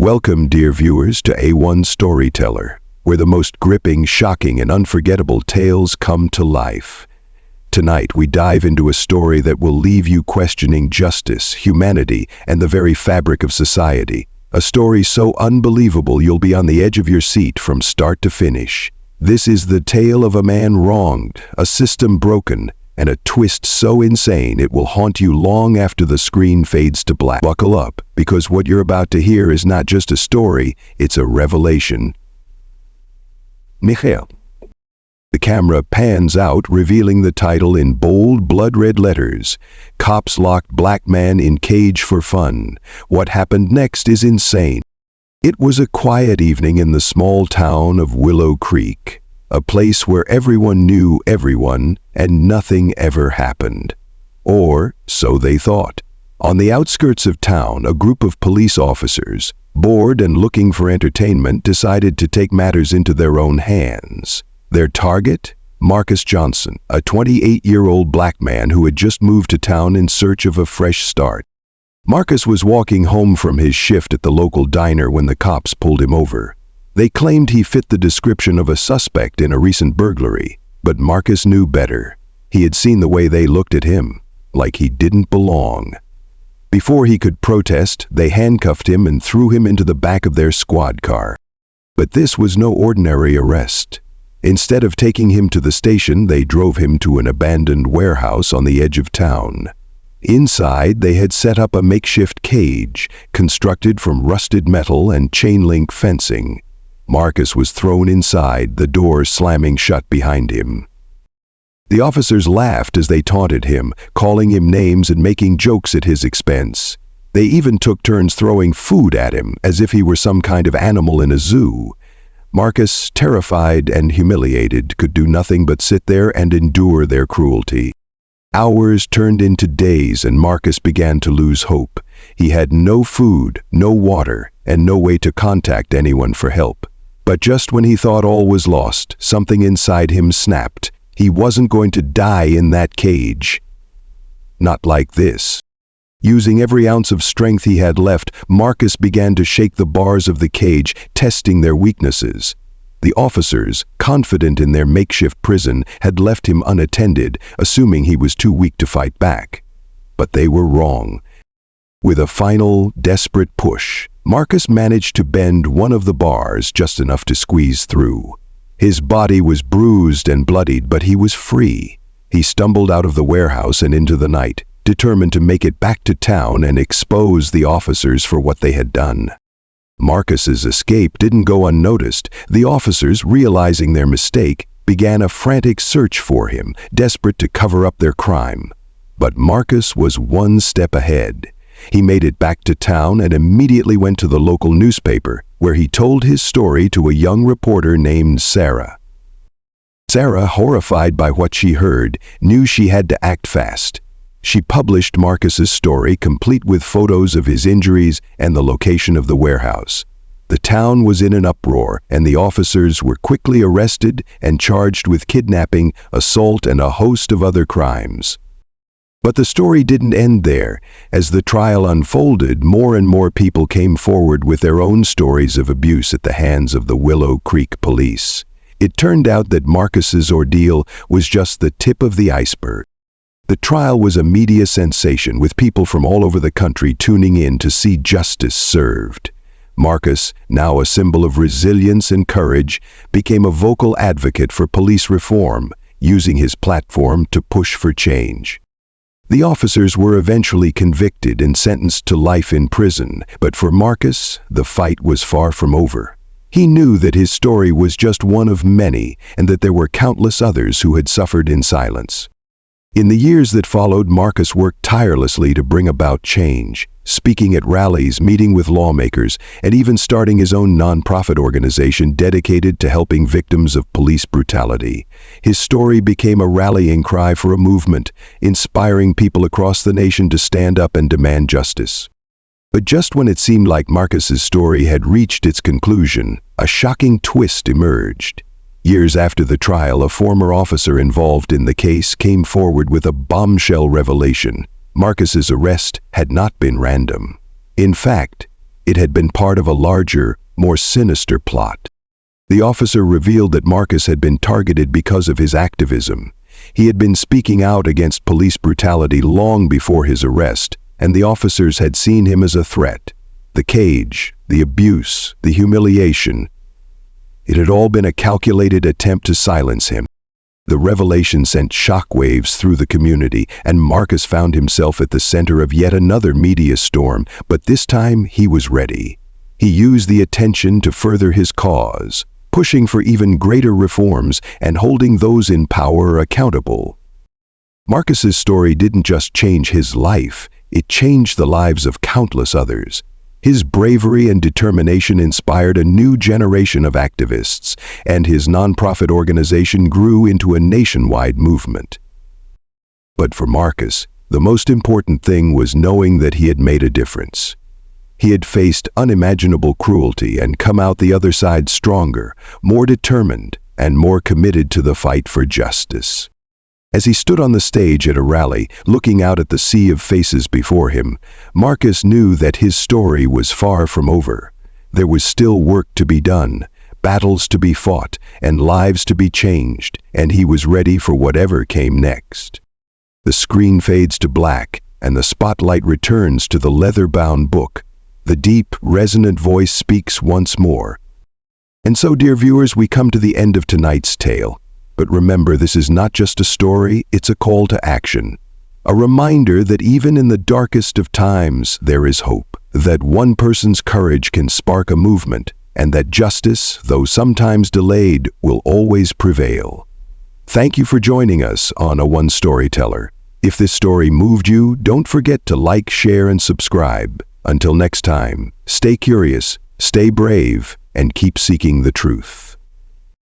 Welcome, dear viewers, to A1 Storyteller, where the most gripping, shocking, and unforgettable tales come to life. Tonight, we dive into a story that will leave you questioning justice, humanity, and the very fabric of society. A story so unbelievable you'll be on the edge of your seat from start to finish. This is the tale of a man wronged, a system broken, and a twist so insane it will haunt you long after the screen fades to black. Buckle up, because what you're about to hear is not just a story, it's a revelation. Michael. The camera pans out, revealing the title in bold, blood-red letters. Cops locked black man in cage for fun. What happened next is insane. It was a quiet evening in the small town of Willow Creek, a place where everyone knew everyone and nothing ever happened. Or so they thought. On the outskirts of town, a group of police officers, bored and looking for entertainment, decided to take matters into their own hands. Their target? Marcus Johnson, a 28-year-old black man who had just moved to town in search of a fresh start. Marcus was walking home from his shift at the local diner when the cops pulled him over. They claimed he fit the description of a suspect in a recent burglary, but Marcus knew better. He had seen the way they looked at him, like he didn't belong. Before he could protest, they handcuffed him and threw him into the back of their squad car. But this was no ordinary arrest. Instead of taking him to the station, they drove him to an abandoned warehouse on the edge of town. Inside, they had set up a makeshift cage, constructed from rusted metal and chain-link fencing. Marcus was thrown inside, the door slamming shut behind him. The officers laughed as they taunted him, calling him names and making jokes at his expense. They even took turns throwing food at him, as if he were some kind of animal in a zoo. Marcus, terrified and humiliated, could do nothing but sit there and endure their cruelty. Hours turned into days, and Marcus began to lose hope. He had no food, no water, and no way to contact anyone for help. But just when he thought all was lost, something inside him snapped. He wasn't going to die in that cage. Not like this. Using every ounce of strength he had left, Marcus began to shake the bars of the cage, testing their weaknesses. The officers, confident in their makeshift prison, had left him unattended, assuming he was too weak to fight back. But they were wrong. With a final, desperate push, Marcus managed to bend one of the bars just enough to squeeze through. His body was bruised and bloodied, but he was free. He stumbled out of the warehouse and into the night, determined to make it back to town and expose the officers for what they had done. Marcus's escape didn't go unnoticed. The officers, realizing their mistake, began a frantic search for him, desperate to cover up their crime. But Marcus was one step ahead. He made it back to town and immediately went to the local newspaper, where he told his story to a young reporter named Sarah. Sarah, horrified by what she heard, knew she had to act fast. She published Marcus's story, complete with photos of his injuries and the location of the warehouse. The town was in an uproar, and the officers were quickly arrested and charged with kidnapping, assault, and a host of other crimes. But the story didn't end there. As the trial unfolded, more and more people came forward with their own stories of abuse at the hands of the Willow Creek police. It turned out that Marcus's ordeal was just the tip of the iceberg. The trial was a media sensation, with people from all over the country tuning in to see justice served. Marcus, now a symbol of resilience and courage, became a vocal advocate for police reform, using his platform to push for change. The officers were eventually convicted and sentenced to life in prison, but for Marcus, the fight was far from over. He knew that his story was just one of many, and that there were countless others who had suffered in silence. In the years that followed, Marcus worked tirelessly to bring about change, speaking at rallies, meeting with lawmakers, and even starting his own nonprofit organization dedicated to helping victims of police brutality. His story became a rallying cry for a movement, inspiring people across the nation to stand up and demand justice. But just when it seemed like Marcus's story had reached its conclusion, a shocking twist emerged. Years after the trial, a former officer involved in the case came forward with a bombshell revelation. Marcus's arrest had not been random. In fact, It had been part of a larger, more sinister plot. The officer revealed that Marcus had been targeted because of his activism. He had been speaking out against police brutality long before his arrest, and the officers had seen him as a threat. The cage, the abuse, the humiliation. It had all been a calculated attempt to silence him. The revelation sent shockwaves through the community, and Marcus found himself at the center of yet another media storm, but this time he was ready. He used the attention to further his cause, pushing for even greater reforms and holding those in power accountable. Marcus's story didn't just change his life, it changed the lives of countless others. His bravery and determination inspired a new generation of activists, and his nonprofit organization grew into a nationwide movement. But for Marcus, the most important thing was knowing that he had made a difference. He had faced unimaginable cruelty and come out the other side stronger, more determined, and more committed to the fight for justice. As he stood on the stage at a rally, looking out at the sea of faces before him, Marcus knew that his story was far from over. There was still work to be done, battles to be fought, and lives to be changed, and he was ready for whatever came next. The screen fades to black, and the spotlight returns to the leather-bound book. The deep, resonant voice speaks once more. And so, dear viewers, we come to the end of tonight's tale. But remember, this is not just a story, it's a call to action. A reminder that even in the darkest of times, there is hope. That one person's courage can spark a movement, and that justice, though sometimes delayed, will always prevail. Thank you for joining us on A One Storyteller. If this story moved you, don't forget to like, share, and subscribe. Until next time, stay curious, stay brave, and keep seeking the truth.